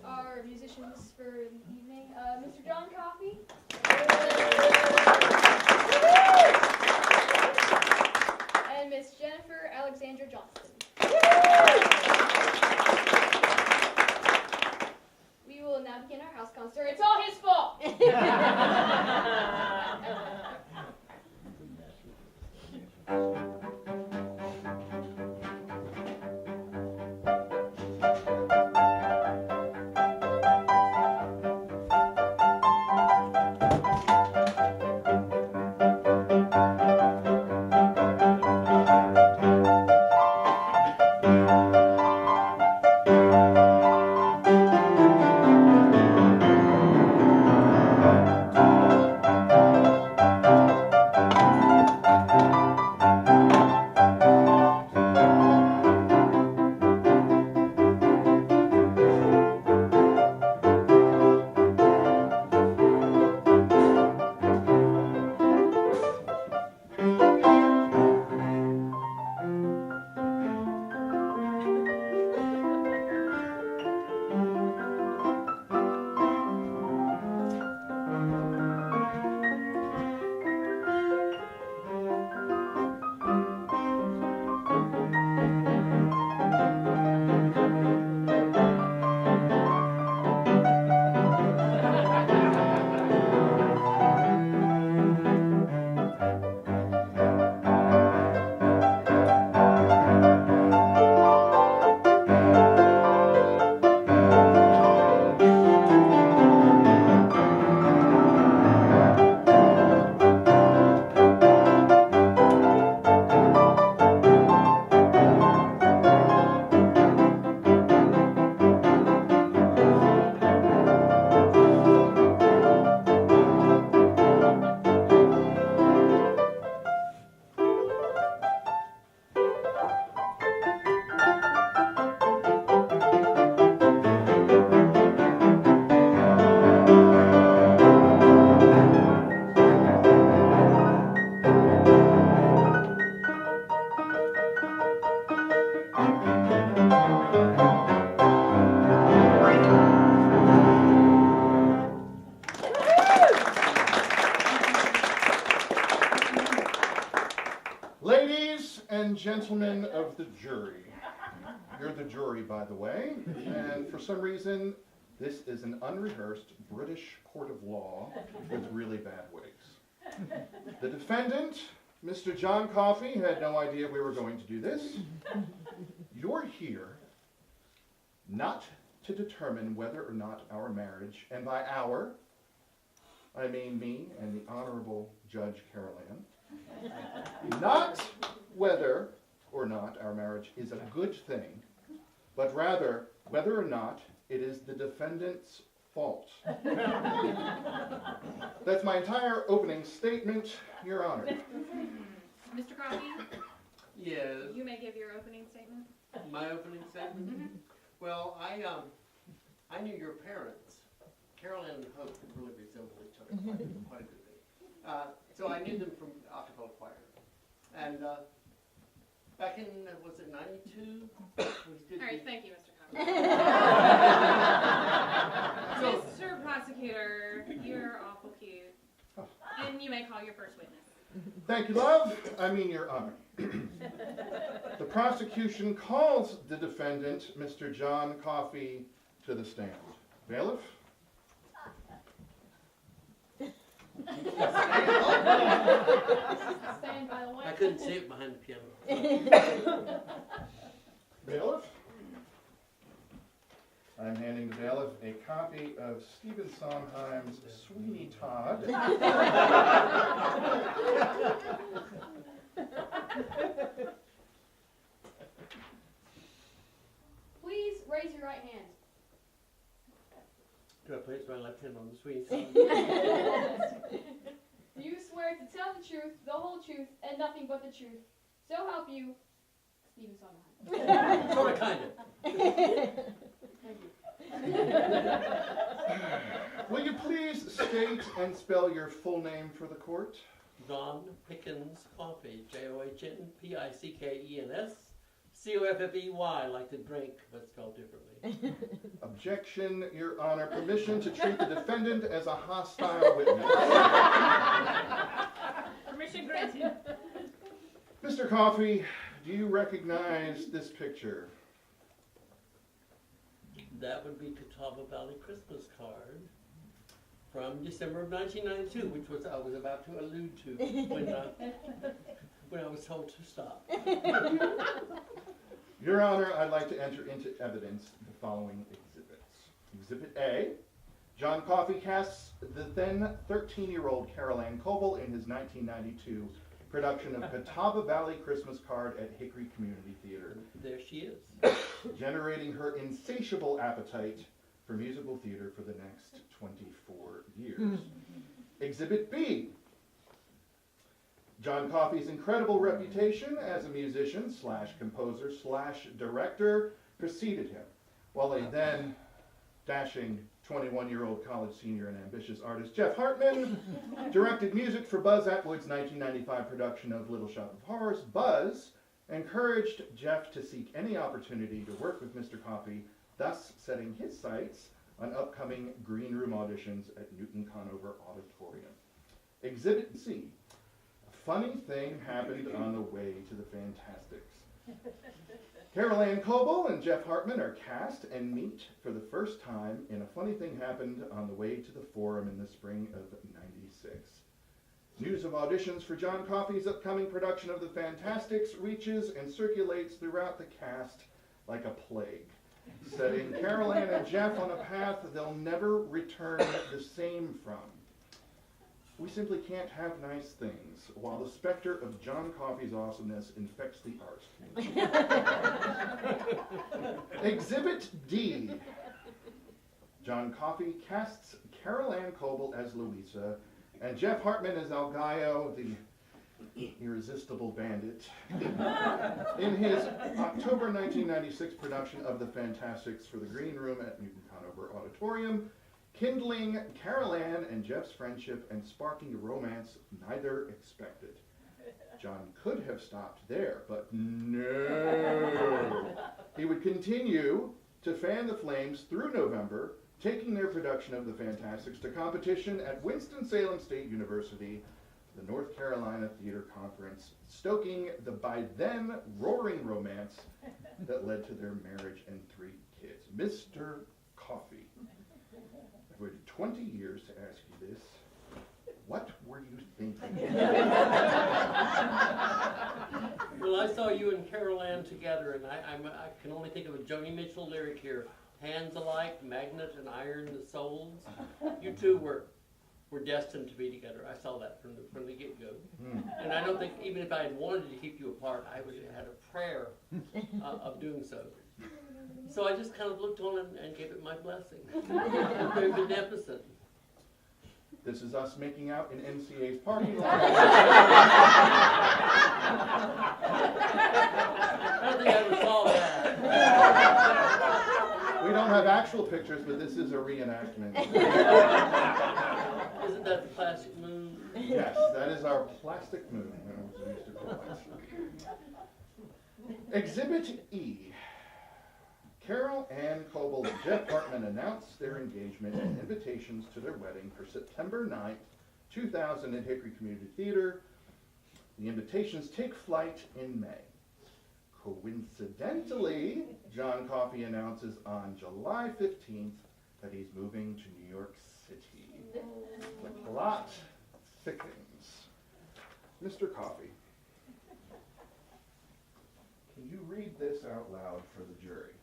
our musicians for the evening. Mr. John Coffey. And Miss Jennifer Alexandra Johnston. We will now begin our house concert. It's all his fault! Gentlemen of the jury. You're the jury, by the way, and for some reason, this is an unrehearsed British court of law with really bad wigs. The defendant, Mr. John Coffey, had no idea we were going to do this. You're here not to determine whether or not our marriage, and by our, I mean me and the Honorable Judge Carol Ann, not whether or not our marriage is a good thing, but rather whether or not it is the defendant's fault. That's my entire opening statement, Your Honor. Mr. Coffey? Yes. You may give your opening statement. My opening statement? Mm-hmm. Well, I knew your parents. Carol and Hope really resemble each other quite a good. So I knew them from acapella choir. And back in, was it 92? All right, thank you, Mr. Coffey. Mr. Prosecutor, you're awful cute. And you may call your first witness. Thank you, love. I mean, Your Honor. The prosecution calls the defendant, Mr. John Coffey, to the stand. Bailiff? Stand by the way. I couldn't see it behind the piano. Bailiff? I'm handing the bailiff a copy of Stephen Sondheim's Sweeney Todd. Please raise your right hand. Do I place my left hand on the Sweeney Todd? Do you swear to tell the truth, the whole truth, and nothing but the truth? So help you, Stephen Sondheim. Sort of, kind of. Will you please state and spell your full name for the court? John Pickens Coffey, John Pickens, Coffey, like to drink, but spelled differently. Objection, Your Honor. Permission to treat the defendant as a hostile witness. Permission granted. Mr. Coffey, do you recognize this picture? That would be Catawba Valley Christmas card from December of 1992, which was I was about to allude to when I was told to stop. Your Honor, I'd like to enter into evidence the following exhibits. Exhibit A, John Coffey casts the then 13-year-old Carol Ann Coble in his 1992 production of Catawba Valley Christmas Card at Hickory Community Theater, There she is. generating her insatiable appetite for musical theater for the next 24 years. Exhibit B, John Coffey's incredible reputation as a musician slash composer slash director preceded him, while a then dashing 21-year-old college senior and ambitious artist Jeff Hartman directed music for Buzz Atwood's 1995 production of Little Shop of Horrors. Buzz encouraged Jeff to seek any opportunity to work with Mr. Coffey, thus setting his sights on upcoming green room auditions at Newton Conover Auditorium. Exhibit C, a funny thing happened on the way to the Fantasticks. Carol Ann Coble and Jeff Hartman are cast and meet for the first time in A Funny Thing Happened on the Way to the Forum in the spring of '96. News of auditions for John Coffey's upcoming production of The Fantasticks reaches and circulates throughout the cast like a plague, setting Carol Ann and Jeff on a path they'll never return the same from. We simply can't have nice things while the specter of John Coffey's awesomeness infects the arts community. Exhibit D. John Coffey casts Carol Ann Coble as Louisa and Jeff Hartman as El Gallo, the irresistible bandit, in his October 1996 production of The Fantasticks for the Green Room at Newton Conover Auditorium, kindling Carol Ann and Jeff's friendship and sparking a romance neither expected. John could have stopped there, but no. He would continue to fan the flames through November, taking their production of The Fantasticks to competition at Winston-Salem State University, the North Carolina Theater Conference, stoking the by then roaring romance that led to their marriage and 3 kids. Mr. Coffey, I've waited 20 years to ask you this. What were you thinking? Well, I saw you and Carol Ann together, and I can only think of a Joni Mitchell lyric here. Hands alike, magnet and iron the souls. You two were destined to be together. I saw that from the get-go. And I don't think, even if I had wanted to keep you apart, I would have had a prayer of doing so. So I just kind of looked on and gave it my blessing. Very beneficent. This is us making out in NCA's parking lot. I don't think I ever saw that. We don't have actual pictures, but this is a reenactment. Isn't that the plastic moon? Yes, that is our plastic moon, as we used to call it. Exhibit E. Carol Ann Coble and Jeff Hartman announced their engagement and invitations to their wedding for September 9th, 2000 at Hickory Community Theater. The invitations take flight in May. Coincidentally, John Coffey announces on July 15th that he's moving to New York City. The plot thickens. Mr. Coffey, can you read this out loud for the jury?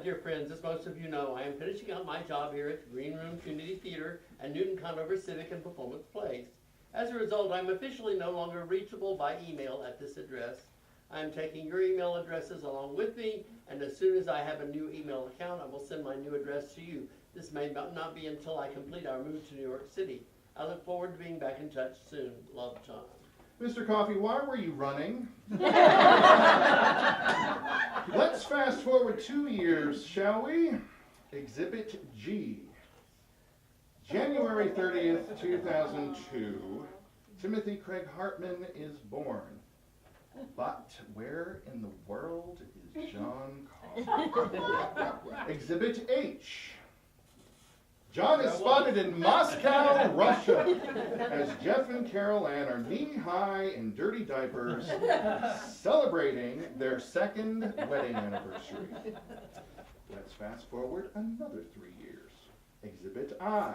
Dear friends, as most of you know, I am finishing up my job here at Green Room Community Theater and Newton Conover Civic and Performance Plays. As a result, I'm officially no longer reachable by email at this address. I am taking your email addresses along with me, and as soon as I have a new email account, I will send my new address to you. This may not be until I complete our move to New York City. I look forward to being back in touch soon. Love, John. Mr. Coffey, why were you running? Let's fast forward 2 years, shall we? Exhibit G. January 30th, 2002, Timothy Craig Hartman is born. But where in the world is John Exhibit H. John is spotted in Moscow, Russia, as Jeff and Carol Ann are knee-high in dirty diapers, celebrating their second wedding anniversary. Let's fast forward another 3 years. Exhibit I.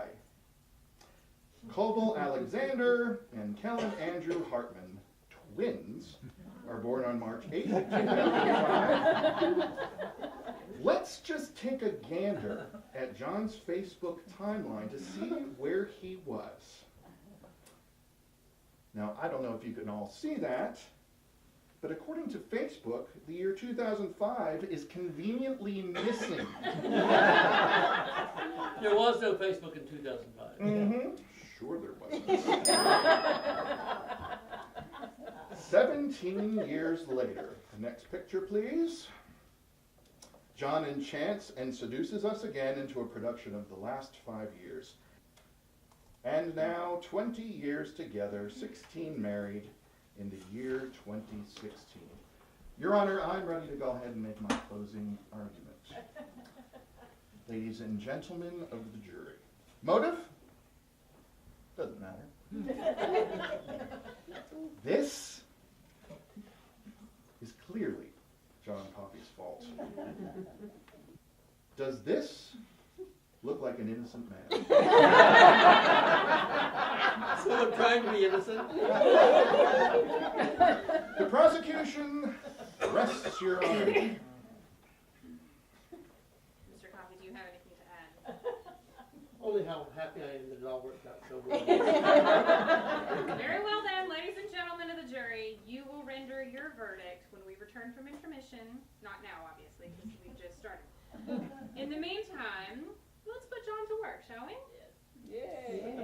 Koval Alexander and Kellen Andrew Hartman, twins, are born on March 8th, 2005. Let's just take a gander at John's Facebook timeline to see where he was. Now, I don't know if you can all see that, but according to Facebook, the year 2005 is conveniently missing. There was no Facebook in 2005. Mm-hmm. Sure there wasn't. 17 years later. The next picture, please. John enchants and seduces us again into a production of the last 5 years. And now, 20 years together, 16 married, in the year 2016. Your Honor, I'm ready to go ahead and make my closing argument. Ladies and gentlemen of the jury. Motive? Doesn't matter. This is clearly John Coffey's fault. Does this look like an innocent man? Someone trying to be innocent? The prosecution rests your honor. Mr. Coffey, do you have anything to add? Only how happy I am that it all worked out so well. Very well then, ladies and gentlemen of the jury, you will render your verdict when we return from intermission. Not now, obviously, because we've just started. In the meantime, let's put John to work, shall we? Yay!